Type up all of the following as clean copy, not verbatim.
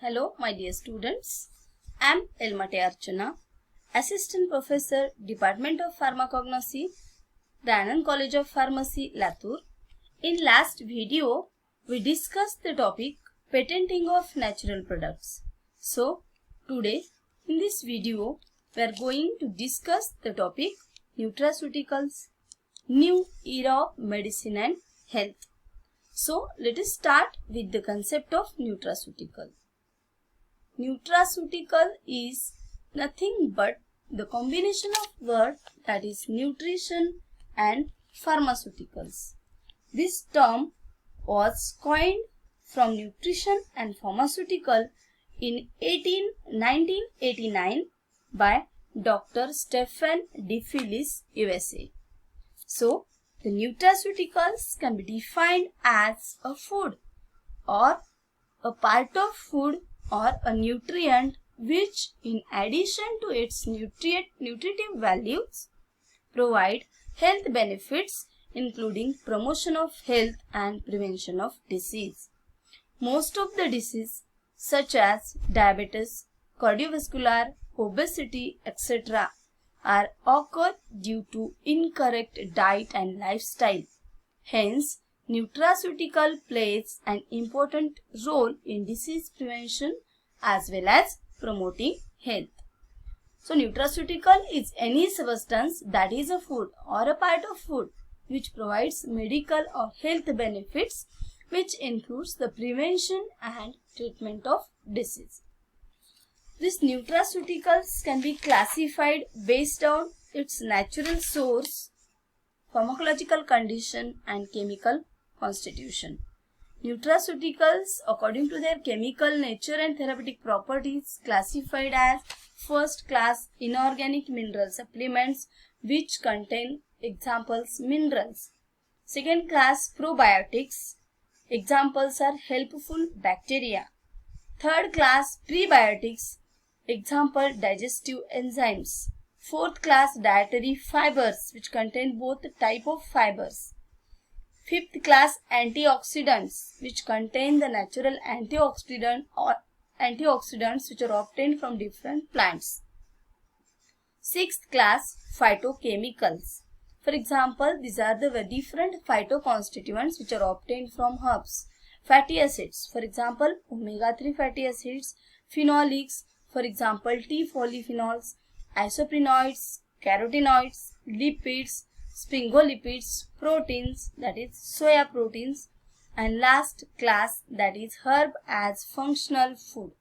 Hello, my dear students. I am Elmate Archana, Assistant Professor, Department of Pharmacognosy, Anand College of Pharmacy, Latur. In last video, we discussed the topic patenting of natural products. So, today in this video, we are going to discuss the topic nutraceuticals, new era of medicine and health. So, let us start with the concept of nutraceutical. Nutraceutical is nothing but the combination of word that is nutrition and pharmaceuticals. This term was coined from nutrition and pharmaceutical in 1989 by Dr. Stephen D. Phillips, USA. So, the nutraceuticals can be defined as a food or a part of food or a nutrient which, in addition to its nutritive values, provide health benefits including promotion of health and prevention of disease. Most of the diseases such as diabetes, cardiovascular, obesity, etc. are occur due to incorrect diet and lifestyle. Hence, nutraceutical plays an important role in disease prevention as well as promoting health. So, nutraceutical is any substance that is a food or a part of food which provides medical or health benefits, which includes the prevention and treatment of disease. These nutraceuticals can be classified based on its natural source, pharmacological condition and chemical constitution. Nutraceuticals, according to their chemical nature and therapeutic properties, classified as first class inorganic mineral supplements which contain examples minerals. Second class probiotics, examples are helpful bacteria. Third class prebiotics, example digestive enzymes. Fourth class dietary fibers which contain both type of fibers. Fifth class antioxidants which contain the natural antioxidants which are obtained from different plants. Sixth class phytochemicals. For example, these are the different phytoconstituents which are obtained from herbs. Fatty acids, for example, omega-3 fatty acids. Phenolics, for example, T-polyphenols. Isoprenoids, carotenoids, lipids, sphingolipids, proteins, that is soya proteins, and last class, that is herb as functional food.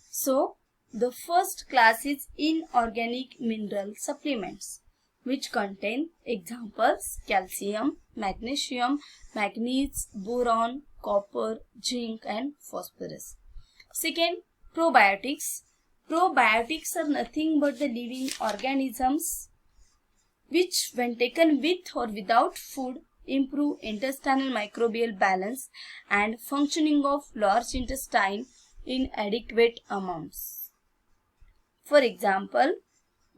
So, the first class is inorganic mineral supplements which contain examples calcium, magnesium, manganese, boron, copper, zinc and phosphorus. Second, probiotics. Probiotics are nothing but the living organisms which, when taken with or without food, improve intestinal microbial balance and functioning of large intestine in adequate amounts. For example,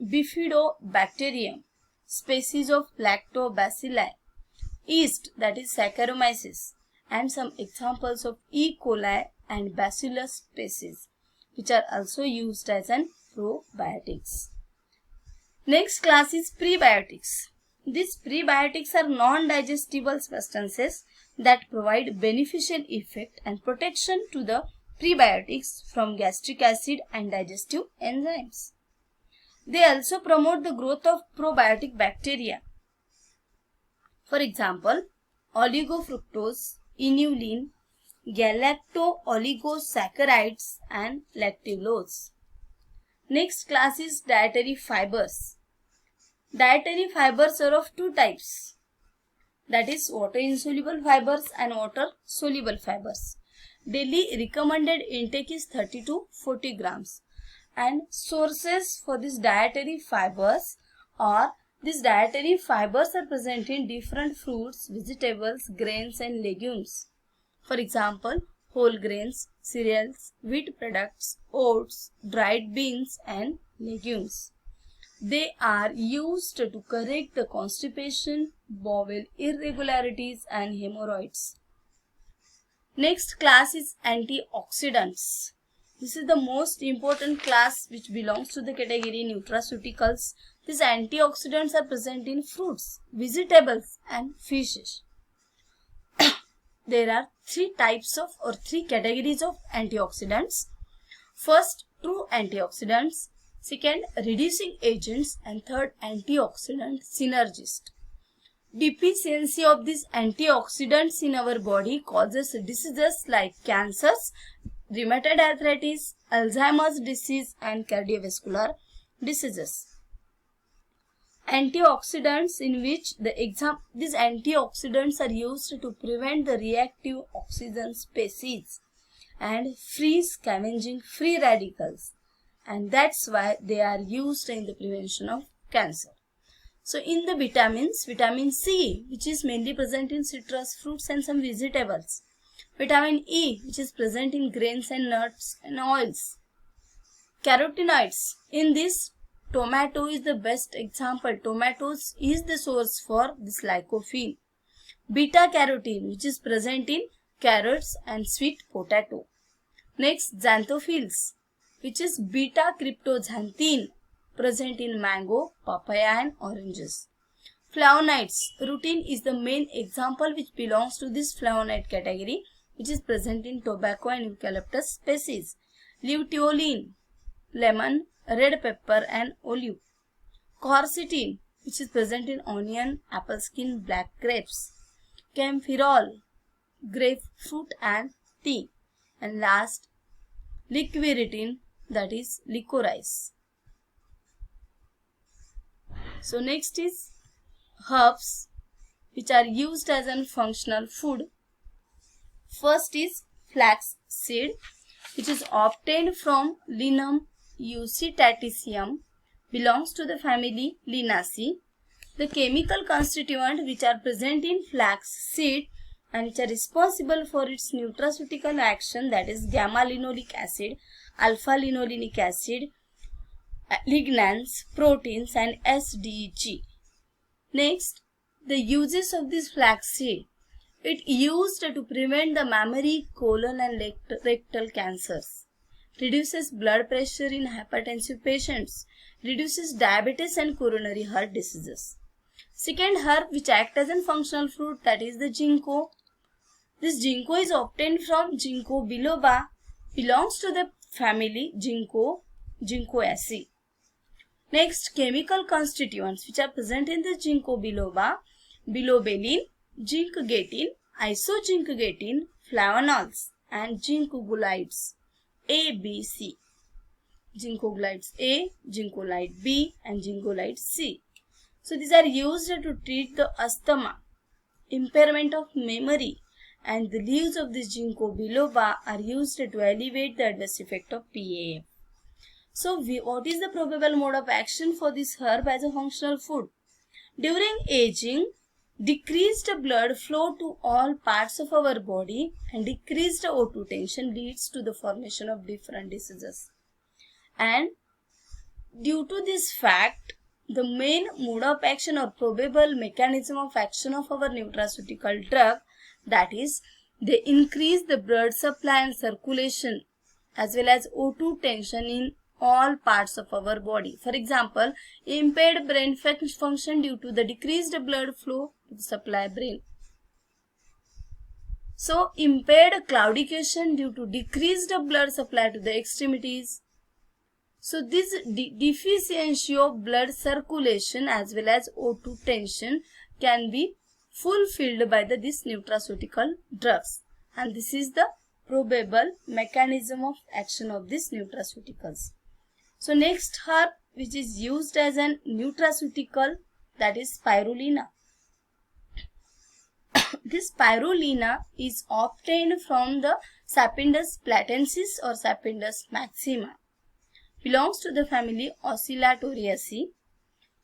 Bifidobacterium, species of Lactobacilli, yeast, that is Saccharomyces, and some examples of E. coli and Bacillus species, which are also used as an probiotics. Next class is prebiotics. These prebiotics are non-digestible substances that provide beneficial effect and protection to the prebiotics from gastric acid and digestive enzymes. They also promote the growth of probiotic bacteria. For example, oligofructose, inulin, galacto-oligosaccharides and lactulose. Next class is dietary fibers. Dietary fibers are of two types, that is water-insoluble fibers and water-soluble fibers. Daily recommended intake is 30 to 40 grams. And sources for these dietary fibers are present in different fruits, vegetables, grains and legumes. For example, whole grains, cereals, wheat products, oats, dried beans and legumes. They are used to correct the constipation, bowel irregularities and hemorrhoids. Next class is antioxidants. This is the most important class which belongs to the category nutraceuticals. These antioxidants are present in fruits, vegetables and fishes. There are three categories of antioxidants. First, true antioxidants. Second, reducing agents. And third, antioxidant synergist. Deficiency of these antioxidants in our body causes diseases like cancers, rheumatoid arthritis, Alzheimer's disease and cardiovascular diseases. Antioxidants in which these antioxidants are used to prevent the reactive oxygen species and scavenging free radicals, and that's why they are used in the prevention of cancer. So in the vitamins, vitamin C, which is mainly present in citrus fruits and some vegetables. Vitamin E, which is present in grains and nuts and oils. Carotenoids, in this tomato is the best example. Tomatoes is the source for this lycopene. Beta carotene, which is present in carrots and sweet potato. Next, xanthophylls, which is beta cryptoxanthine, present in mango, papaya and oranges. Flavonoids, rutin is the main example which belongs to this flavonoid category, which is present in tobacco and eucalyptus species. Luteolin, lemon, red pepper and olive. Quercetin, which is present in onion, apple skin, black grapes. Camphorol, grapefruit and tea. And last, liquiritin, that is licorice. So next is herbs which are used as a functional food. First is flax seed, which is obtained from Linum eucitatium, belongs to the family Linaceae. The chemical constituents which are present in flax seed and which are responsible for its nutraceutical action, that is gamma-linolic acid, alpha-linolenic acid, lignans, proteins and SDG. Next, the uses of this flaxseed. It used to prevent the mammary, colon and rectal cancers. Reduces blood pressure in hypertensive patients. Reduces diabetes and coronary heart diseases. Second herb which acts as a functional fruit, that is the ginkgo. This ginkgo is obtained from Ginkgo biloba, belongs to the family Ginkgoaceae. Next, chemical constituents which are present in the Ginkgo biloba: bilobelin, zinc-gatin, isozinc-gatin, flavonols and zincogulides A, B, C. Zincogulides A, zincolide B and zincolide C. So these are used to treat the asthma, impairment of memory, and the leaves of this Ginkgo biloba are used to alleviate the adverse effect of PAF. So what is the probable mode of action for this herb as a functional food? During aging, decreased blood flow to all parts of our body and decreased O2 tension leads to the formation of different diseases. And due to this fact, the main mode of action or probable mechanism of action of our nutraceutical drug, that is, they increase the blood supply and circulation as well as O2 tension in all parts of our body. For example, impaired brain function due to the decreased blood flow to the supply brain. So, impaired claudication due to decreased blood supply to the extremities. So, this deficiency of blood circulation as well as O2 tension can be fulfilled by this nutraceutical drugs, and this is the probable mechanism of action of these nutraceuticals. So next herb which is used as an nutraceutical, that is spirulina. This spirulina is obtained from the Sapindus platensis or Sapindus maxima. Belongs to the family Oscillatoriaceae.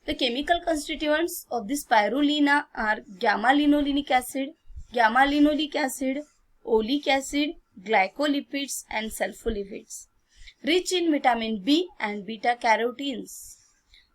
The chemical constituents of this spirulina are gamma-linolenic acid, gamma-linoleic acid, oleic acid, glycolipids and sulfolipids. Rich in vitamin B and beta carotenes.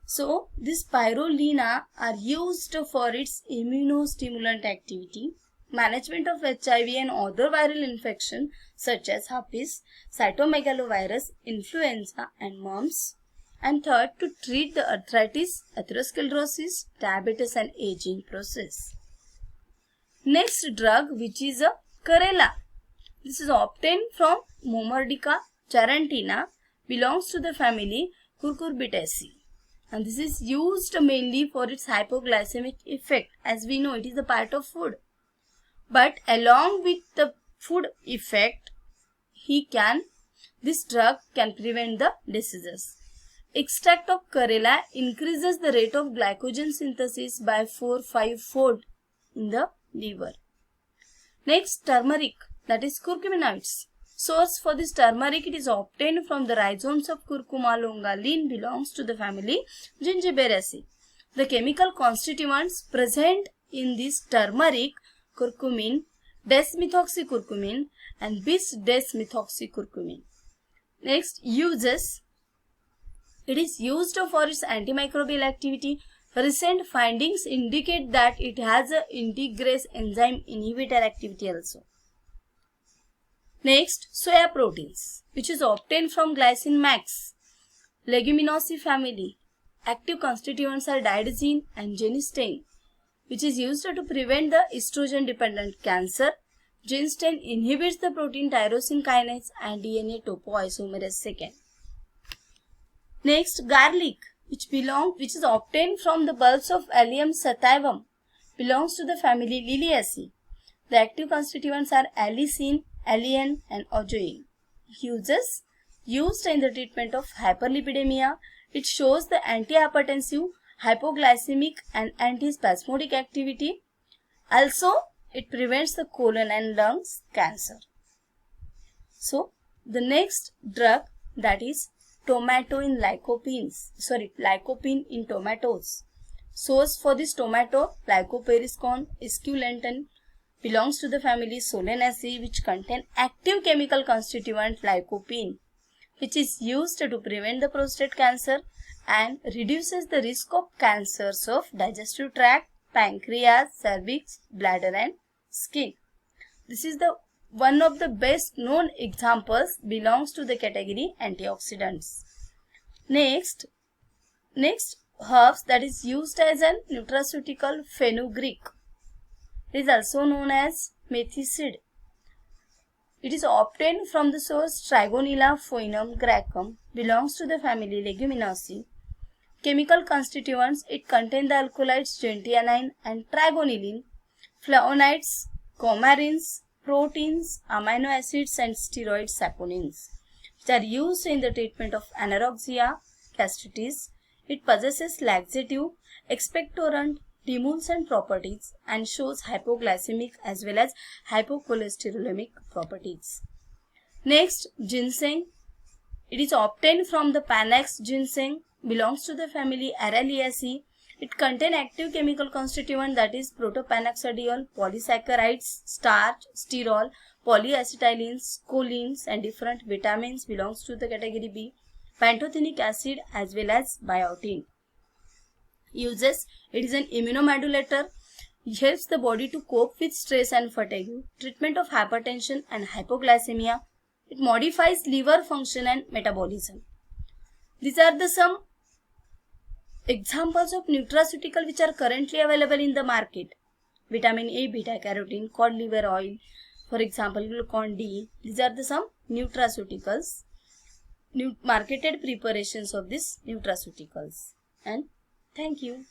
So, this spirulina are used for its immunostimulant activity, management of HIV and other viral infection such as herpes, cytomegalovirus, influenza and mumps. And third, to treat the arthritis, atherosclerosis, diabetes and aging process. Next drug, which is a Karela. This is obtained from Momordica charantina, belongs to the family Cucurbitaceae. And this is used mainly for its hypoglycemic effect. As we know, it is a part of food. But along with the food effect, this drug can prevent the diseases. Extract of Karela increases the rate of glycogen synthesis by 4-5 fold in the liver. Next, turmeric, that is curcuminoids. Source for this turmeric, it is obtained from the rhizomes of Curcuma longa. Lean belongs to the family Gingiberaceae. The chemical constituents present in this turmeric, curcumin, desmethoxycurcumin and bis-desmethoxycurcumin. Next, uses. It is used for its antimicrobial activity. Recent findings indicate that it has a integrase enzyme inhibitor activity also. Next, soya proteins, which is obtained from Glycine max, Leguminosae family. Active constituents are didaziine and genistein, which is used to prevent the estrogen-dependent cancer. Genistein inhibits the protein tyrosine kinase and DNA topoisomerase second. Next, garlic, which is obtained from the bulbs of Allium sativum, belongs to the family Liliaceae. The active constituents are allicin, alliin and ajoin. Uses. Used in the treatment of hyperlipidemia. It shows the antihypertensive, hypoglycemic and antispasmodic activity. Also, it prevents the colon and lungs cancer. So, the next drug, that is lycopene in tomatoes. Source for this tomato, Lycoperiscon esculentine, belongs to the family Solanaceae, which contain active chemical constituent lycopene, which is used to prevent the prostate cancer and reduces the risk of cancers of digestive tract, pancreas, cervix, bladder and skin. This is the one of the best known examples, belongs to the category antioxidants. Next herbs that is used as a nutraceutical, fenugreek. It is also known as methi-seed. It is obtained from the source Trigonella phoinum graecum, belongs to the family Leguminosae. Chemical constituents, it contains the alkaloids gentianine and trigonelline, flavonoids, coumarins, proteins, amino acids and steroid saponins, which are used in the treatment of anorexia, gastritis. It possesses laxative, expectorant, demulcent properties and shows hypoglycemic as well as hypocholesterolemic properties. Next, ginseng. It is obtained from the Panax ginseng, belongs to the family Araliaceae. It contains active chemical constituent, that is protopanaxadiol, polysaccharides, starch, sterol, polyacetylens, cholines and different vitamins, belongs to the category B, pantothenic acid as well as biotin. Uses. It is an immunomodulator. It helps the body to cope with stress and fatigue, treatment of hypertension and hypoglycemia. It modifies liver function and metabolism. These are the some examples of nutraceutical which are currently available in the market. Vitamin A, beta carotene, cod liver oil, for example glucon D. These are the some nutraceuticals, marketed preparations of these nutraceuticals. And thank you.